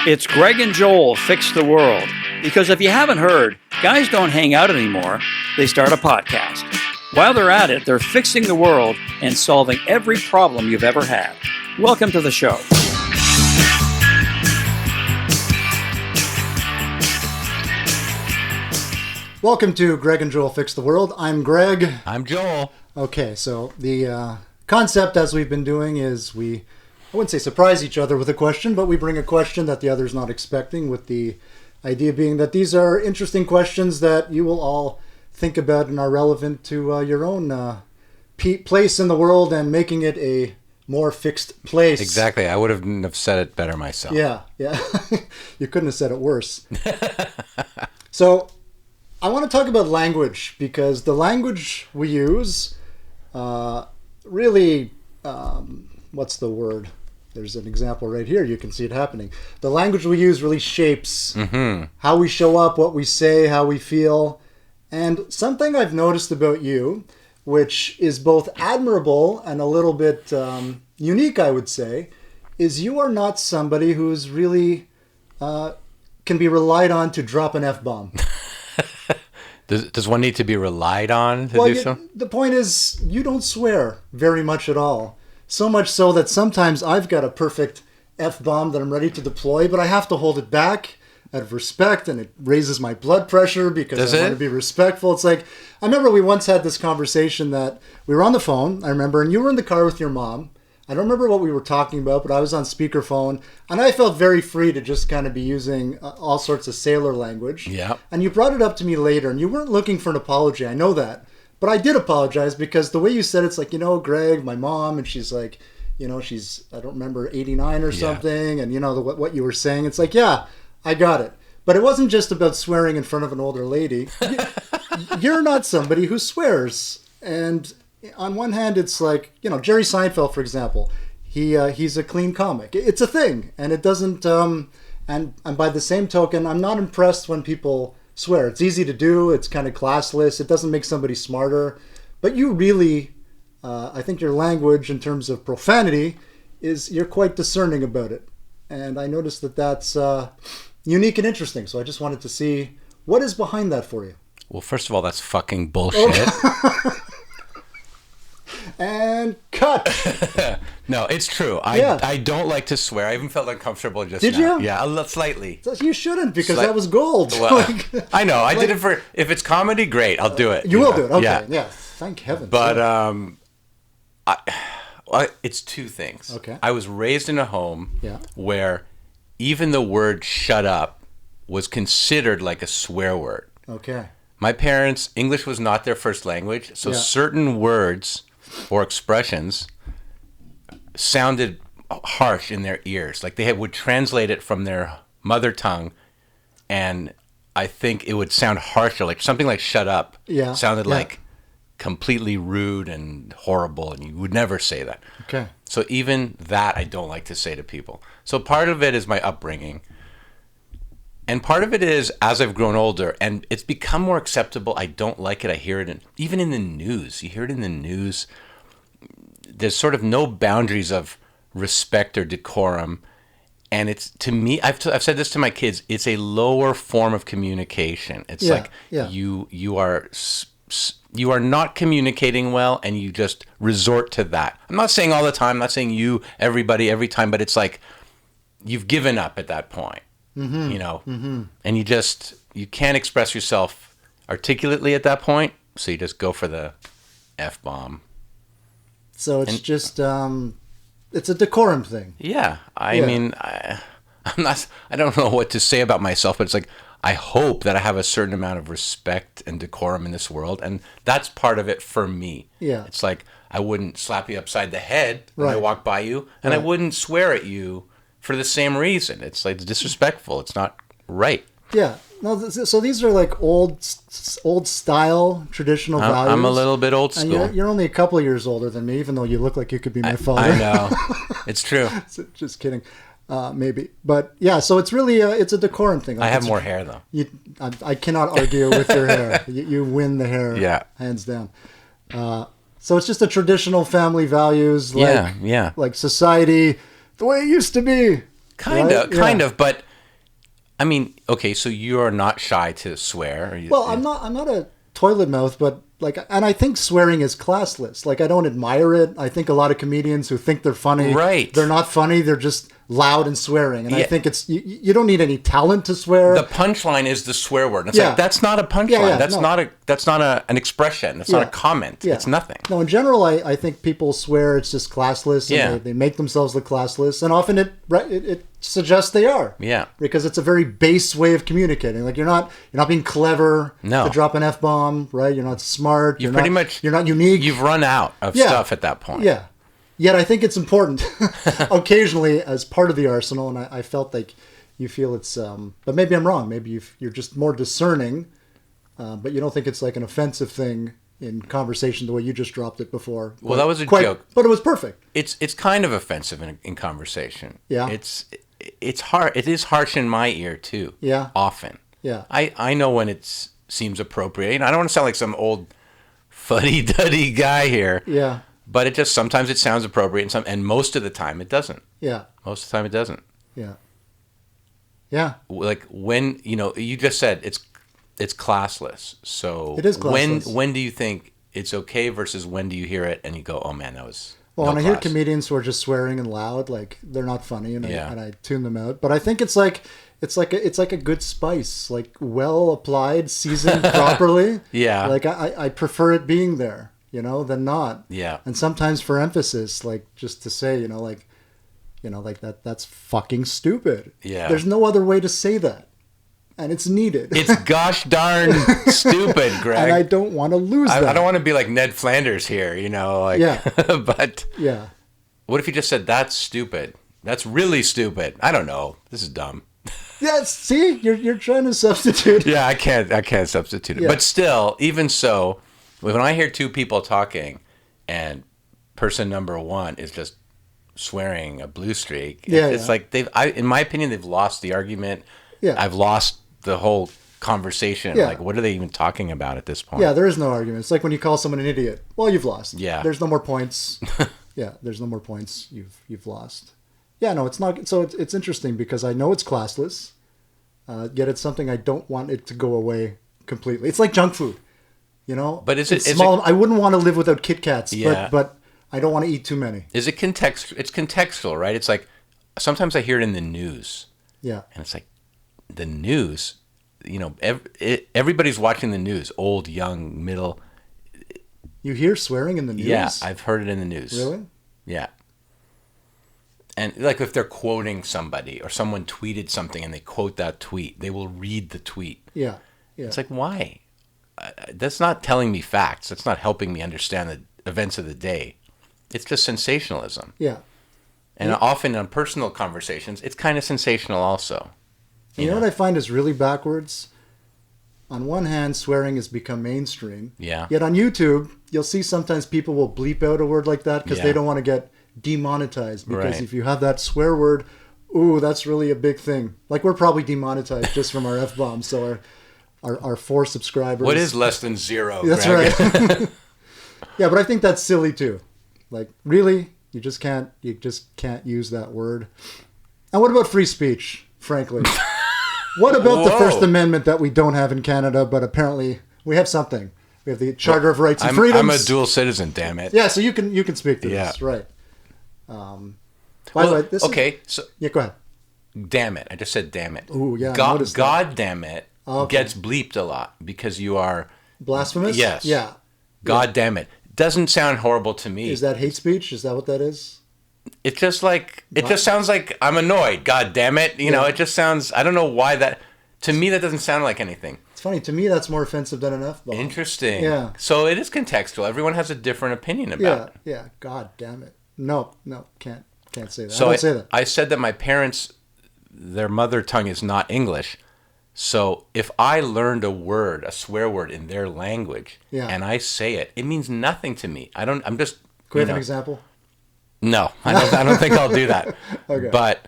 It's Greg and Joel Fix the World. Because if you haven't heard, guys don't hang out anymore, they start a podcast. While they're at it, they're fixing the world and solving every problem you've ever had. Welcome to the show. Welcome to Greg and Joel Fix the World. I'm Greg. I'm Joel. Okay, so the concept as we've been doing is I wouldn't say surprise each other with a question, but we bring a question that the other's not expecting, with the idea being that these are interesting questions that you will all think about and are relevant to your own place in the world and making it a more fixed place. Exactly. I wouldn't have said it better myself. Yeah. You couldn't have said it worse. So I want to talk about language, because the language we use really, what's the word? There's an example right here. You can see it happening. The language we use really shapes how we show up, what we say, how we feel. And something I've noticed about you, which is both admirable and a little bit unique, I would say, is you are not somebody who's really can be relied on to drop an F-bomb. Does one need to be relied on to do so? The point is, you don't swear very much at all. So much so that sometimes I've got a perfect F-bomb that I'm ready to deploy, but I have to hold it back out of respect, and it raises my blood pressure because I want to be respectful. It's like, I remember we once had this conversation that we were on the phone, I remember, and you were in the car with your mom. I don't remember what we were talking about, but I was on speakerphone, and I felt very free to just kind of be using all sorts of sailor language. Yeah. And you brought it up to me later, and you weren't looking for an apology. I know that. But I did apologize, because the way you said it's like, Greg, my mom, and she's like, she's, I don't remember, 89 or something, and what you were saying. It's like, yeah, I got it. But it wasn't just about swearing in front of an older lady. You're not somebody who swears. And on one hand, it's like, Jerry Seinfeld, for example, he's a clean comic. It's a thing, and it doesn't, and by the same token, I'm not impressed when people swear. It's easy to do. It's kind of classless. It doesn't make somebody smarter. But you really, I think your language in terms of profanity you're quite discerning about it. And I noticed that that's unique and interesting. So I just wanted to see what is behind that for you. Well, first of all, that's fucking bullshit. And cut. No, it's true. I don't like to swear. I even felt uncomfortable just now. Did you? Yeah, slightly. You shouldn't, because that was gold. Well, I know. I did it for, if it's comedy, great. I'll do it. You will do it. Okay. Yeah. Thank heavens. But it's two things. Okay. I was raised in a home where even the word shut up was considered like a swear word. Okay. My parents, English was not their first language, so certain words or expressions sounded harsh in their ears. Like they would translate it from their mother tongue, and I think it would sound harsher. Like something like shut up sounded like completely rude and horrible, and you would never say that. Okay. So even that I don't like to say to people. So part of it is my upbringing. And part of it is, as I've grown older, and it's become more acceptable, I don't like it. I hear it even in the news. You hear it in the news. There's sort of no boundaries of respect or decorum. And it's, to me, I've said this to my kids, it's a lower form of communication. It's you are not communicating well, and you just resort to that. I'm not saying all the time, I'm not saying you, everybody, every time, but it's like you've given up at that point. And you can't express yourself articulately at that point, so you just go for the F-bomb. So it's just, it's a decorum thing. Yeah. I mean, I don't know what to say about myself, but it's like, I hope that I have a certain amount of respect and decorum in this world, and that's part of it for me. Yeah. It's like, I wouldn't slap you upside the head when I walk by you, and I wouldn't swear at you for the same reason. It's like, it's disrespectful. It's not right. Yeah. No. So these are like old style, traditional values. I'm a little bit old school. And you're only a couple of years older than me, even though you look like you could be my father. I know. It's true. Just kidding. Maybe. But yeah, so it's really, it's a decorum thing. Like I have more hair, though. I cannot argue with your hair. You win the hair, hands down. So it's just the traditional family values, like society, the way it used to be. Kind of, but I mean, okay, so you are not shy to swear. Well, I'm not a toilet mouth, but like, and I think swearing is classless. Like, I don't admire it. I think a lot of comedians who think they're funny, right? They're not funny. They're just loud and swearing. And Yeah. I think it's you don't need any talent to swear. The punchline is the swear word. It's Yeah. like, that's not a punchline. Yeah, that's no. not an expression. That's not a comment. Yeah. It's nothing. No, in general, I think people swear it's just classless. And Yeah. they make themselves look classless, and often it suggests they are. Yeah. Because it's a very base way of communicating. Like, you're not being clever No. to drop an F-bomb, right? You're not smart. You're pretty not, much you're not unique. You've run out of stuff at that point. Yeah. Yet I think it's important occasionally as part of the arsenal, and I felt like you feel it's, but maybe I'm wrong. Maybe you're just more discerning, but you don't think it's like an offensive thing in conversation the way you just dropped it before. Well, that was a joke. But it was perfect. It's kind of offensive in conversation. Yeah. It's hard. It is harsh in my ear too. Yeah. Often. Yeah. I know when it seems appropriate. You know, I don't want to sound like some old fuddy-duddy guy here. Yeah. But it just sometimes it sounds appropriate, and most of the time it doesn't. Yeah. Most of the time it doesn't. Yeah. Yeah. Like when you just said it's classless. So It is classless. When do you think it's okay versus when do you hear it and you go, oh man, that was Well, no when I hear class. comedians who are just swearing and loud, like they're not funny, and Yeah. I tune them out. But I think it's like a good spice, like well applied, seasoned properly. Yeah. Like I prefer it being there, than not. Yeah. And sometimes for emphasis, like just to say, like that's fucking stupid. Yeah. There's no other way to say that, and it's needed. It's gosh darn stupid, Greg. And I don't want to lose that. I don't want to be like Ned Flanders here, like. Yeah. But Yeah. what if you just said that's stupid? That's really stupid. I don't know. This is dumb. Yeah. See, you're trying to substitute. Yeah, I can't substitute it. Yeah. But still, even so, when I hear two people talking and person number one is just swearing a blue streak, it's like in my opinion, they've lost the argument. Yeah. I've lost the whole conversation. Yeah. Like, what are they even talking about at this point? Yeah, there is no argument. It's like when you call someone an idiot. Well, you've lost. Yeah. There's no more points. Yeah, there's no more points. You've lost. Yeah, no, it's not. So it's interesting because I know it's classless, yet it's something I don't want it to go away completely. It's like junk food, But is it's it? small? I wouldn't want to live without Kit Kats, Yeah. but I don't want to eat too many. Is it It's contextual, right? It's like sometimes I hear it in the news, Yeah. and it's like the news. Everybody's watching the news. Old, young, middle. You hear swearing in the news? Yeah, I've heard it in the news. Really? Yeah. And like if they're quoting somebody or someone tweeted something and they quote that tweet, they will read the tweet. Yeah. Yeah. It's like, why? That's not telling me facts. That's not helping me understand the events of the day. It's just sensationalism. Yeah. And often on personal conversations, it's kind of sensational also. You know what I find is really backwards? On one hand, swearing has become mainstream. Yeah. Yet on YouTube, you'll see sometimes people will bleep out a word like that because they don't want to get demonetized. Because Right. if you have that swear word, ooh, that's really a big thing. Like, we're probably demonetized just from our F-bombs. So our 4 subscribers. What is less than 0? That's Greg? right. Yeah, but I think that's silly too. Like, really? You just can't use that word. And what about free speech, frankly? What about the Whoa. First Amendment that we don't have in Canada, but apparently we have something? We have the Charter of Rights and Freedoms. I'm a dual citizen, damn it. Yeah, so you can speak to this, right? By the way, this okay, so yeah, go ahead. damn it. I just said damn it. Ooh, yeah, I God, noticed that. God damn it Okay. gets bleeped a lot because you are Blasphemous? Yes. Yeah. God damn it. Doesn't sound horrible to me. Is that hate speech? Is that what that is? It's just like it just sounds like I'm annoyed. God damn it. You know, Yeah. it just sounds I don't know why that to me that doesn't sound like anything. It's funny. To me, that's more offensive than an F-bomb. Interesting. Yeah. So it is contextual. Everyone has a different opinion about Yeah, it. yeah. God damn it. No, can't say that. So I don't say that. I said that my parents, their mother tongue is not English. So if I learned a swear word in their language, Yeah. and I say it, it means nothing to me. I'm just. Can we have an example? No, I don't think I'll do that. Okay. But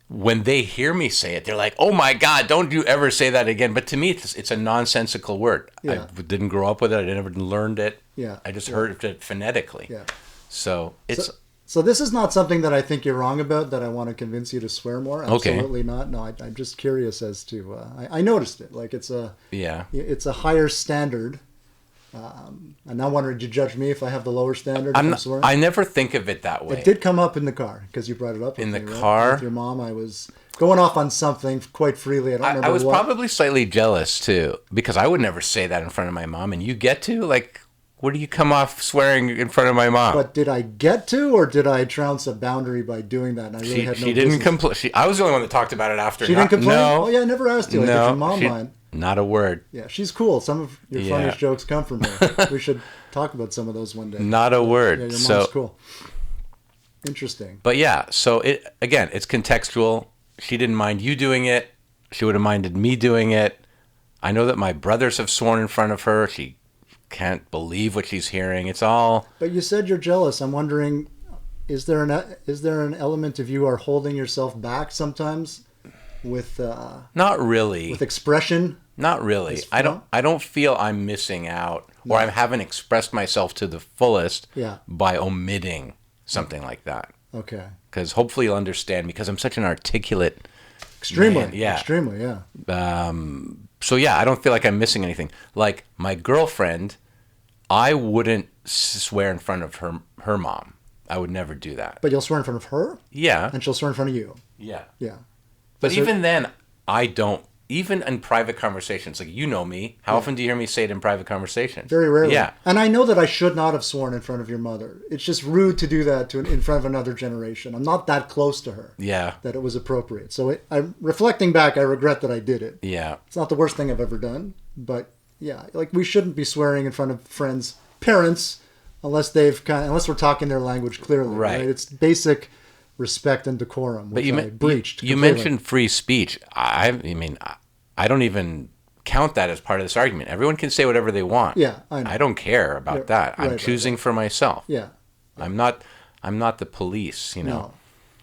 when they hear me say it, they're like, "Oh my God, don't you ever say that again!" But to me, it's a nonsensical word. Yeah. I didn't grow up with it. I never learned it. Yeah. I just heard it phonetically. Yeah. So it's So this is not something that I think you're wrong about, that I want to convince you to swear more. Absolutely not. No, I'm just curious as to... I noticed it. Like, it's a higher standard. I'm now wondering, did you judge me if I have the lower standard? I never think of it that way. It did come up in the car, because you brought it up. In the car? Right? With your mom, I was going off on something quite freely. I don't remember I was what. probably slightly jealous, too, because I would never say that in front of my mom, and you get to? Like, where do you come off swearing in front of my mom? But did I get to, or did I trounce a boundary by doing that? And I really had no She didn't complain. I was the only one that talked about it after. She didn't complain? No. Oh, yeah, I never asked you. Like, did your mom mind? Not a word. Yeah, she's cool. Some of your funniest jokes come from her. We should talk about some of those one day. Not a word. Yeah, your mom's cool. Interesting. But yeah, so it's contextual. She didn't mind you doing it. She would have minded me doing it. I know that my brothers have sworn in front of her. She can't believe what she's hearing. It's all... But you said you're jealous. I'm wondering, is there an element of you are holding yourself back sometimes with... Not really. With expression? Not really. I don't feel I'm missing out, or I haven't expressed myself to the fullest by omitting something like that. Okay. Because hopefully you'll understand, because I'm such an articulate Extremely. man. Yeah. Extremely, yeah. So yeah, I don't feel like I'm missing anything. Like my girlfriend, I wouldn't swear in front of her mom. I would never do that. But you'll swear in front of her? Yeah. And she'll swear in front of you? Yeah. Yeah. But even then, I don't. Even in private conversations, like, you know me. How often do you hear me say it in private conversations? Very rarely. Yeah. And I know that I should not have sworn in front of your mother. It's just rude to do that in front of another generation. I'm not that close to her. Yeah. That it was appropriate. So reflecting back, I regret that I did it. Yeah. It's not the worst thing I've ever done. But yeah, like, we shouldn't be swearing in front of friends' parents unless we're talking their language clearly. Right. It's basic respect and decorum, which I breached. You mentioned free speech. I mean, I don't even count that as part of this argument. Everyone can say whatever they want. Yeah, I know. I don't care about that. I'm choosing for myself. Yeah. I'm not the police, you know.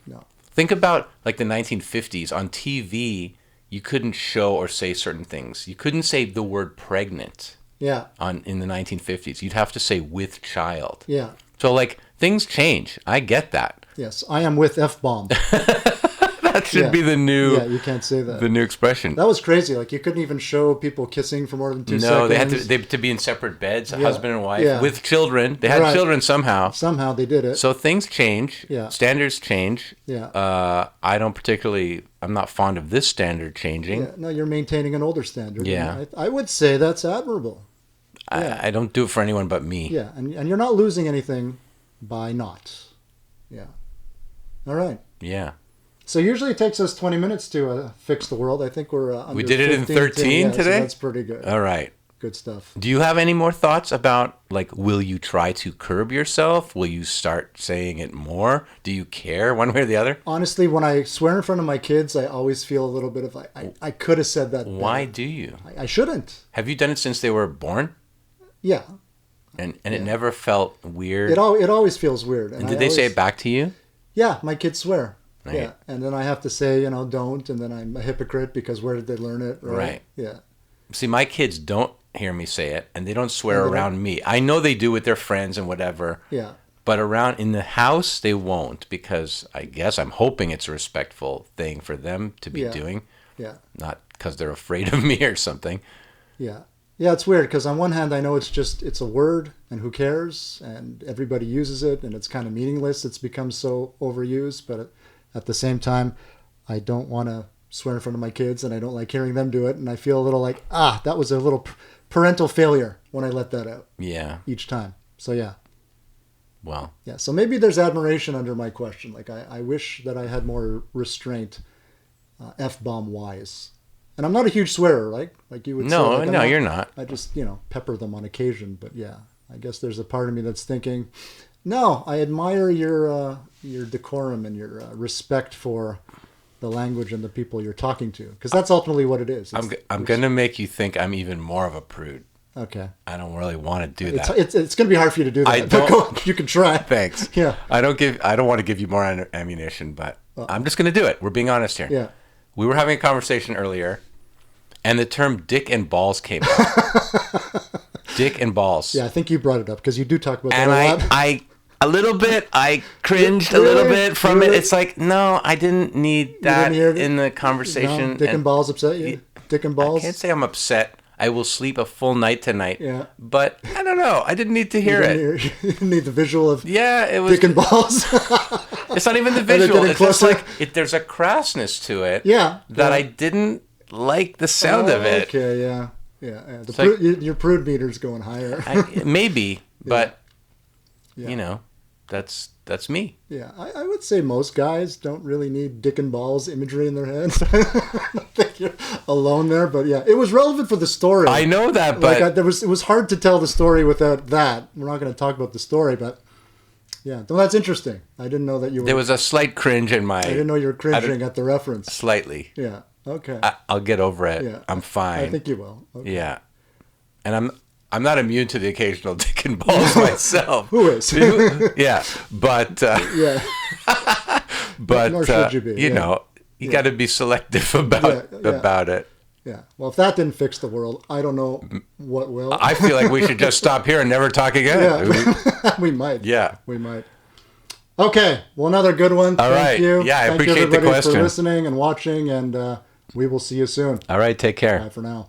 No. Think about, like, the 1950s. On TV, you couldn't show or say certain things. You couldn't say the word pregnant. Yeah. In the 1950s. You'd have to say with child. Yeah. So, like, things change. I get that. Yes, I am with F-bomb. That should be the new... Yeah, you can't say that. The new expression. That was crazy. Like, you couldn't even show people kissing for more than 2 seconds. No, they had to be in separate beds, husband and wife, with children. They had children somehow. Somehow they did it. So things change. Yeah. Standards change. Yeah. I'm not fond of this standard changing. Yeah. No, you're maintaining an older standard. Yeah. I would say that's admirable. Yeah. I don't do it for anyone but me. Yeah, and you're not losing anything by not. Yeah. All right. Yeah. So usually it takes us 20 minutes to fix the world. I think we're under we did it in 13 today? So that's pretty good. All right. Good stuff. Do you have any more thoughts about, like, will you try to curb yourself? Will you start saying it more? Do you care one way or the other? Honestly, when I swear in front of my kids, I always feel a little bit of, I could have said that better. Why do you? I shouldn't. Have you done it since they were born? Yeah. And it never felt weird? It always feels weird. And did they say it back to you? Yeah, my kids swear. Right. Yeah, and then I have to say, don't, and then I'm a hypocrite because where did they learn it? Right. Yeah. See, my kids don't hear me say it, and they don't swear around me. I know they do with their friends and whatever. Yeah. But around in the house, they won't, because I guess I'm hoping it's a respectful thing for them to be doing. Yeah. Not because they're afraid of me or something. Yeah. Yeah, it's weird because on one hand, I know it's a word and who cares, and everybody uses it, and it's kind of meaningless. It's become so overused, but at the same time, I don't want to swear in front of my kids, and I don't like hearing them do it, and I feel a little like, that was a little parental failure when I let that out. Yeah. Each time. So, yeah. Well. Yeah, so maybe there's admiration under my question. Like, I wish that I had more restraint, F-bomb-wise. And I'm not a huge swearer, right? Like you would say. No, you're not. I just, pepper them on occasion. But yeah, I guess there's a part of me that's thinking, no, I admire your decorum and your respect for the language and the people you're talking to. Because that's ultimately what it is. I'm going to make you think I'm even more of a prude. Okay. I don't really want to do that. It's going to be hard for you to do that. But you can try. Thanks. Yeah. I don't want to give you more ammunition, but I'm just going to do it. We're being honest here. Yeah. We were having a conversation earlier, and the term dick and balls came up. Dick and balls. Yeah, I think you brought it up because you do talk about that a lot. I a little bit. I cringed a little bit from it. It's like, no, I didn't need that in the conversation. No, dick and balls upset you? Dick and balls? I can't say I'm upset. I will sleep a full night tonight. Yeah. But I don't know. I didn't need to hear it. You didn't need the visual of it was dick and balls. It's not even the visual. It's just like there's a crassness to it. Yeah. That I didn't like the sound of it. Okay, yeah. Your prude meter's going higher. Maybe, but you know, that's me. Yeah, I would say most guys don't really need dick and balls imagery in their heads. I don't think you're alone there, but yeah, it was relevant for the story. I know that, but it was hard to tell the story without that. We're not going to talk about the story, but yeah, well, that's interesting. I didn't know that you were. There was a slight cringe in my. I didn't know you were cringing at the reference. Slightly. Yeah. Okay. I'll get over it. Yeah. I'm fine. I think you will. Okay. Yeah, and I'm not immune to the occasional dick and balls myself. Who is? Yeah, but yeah. But nor should you be. You know, you got to be selective about it. Yeah. Well, if that didn't fix the world, I don't know what will. I feel like we should just stop here and never talk again. Yeah. We might. Yeah. We might. Okay. Well, another good one. Thank you. Yeah, I Thank appreciate the question. Thank you, everybody, for listening and watching, and we will see you soon. All right. Take care. Bye for now.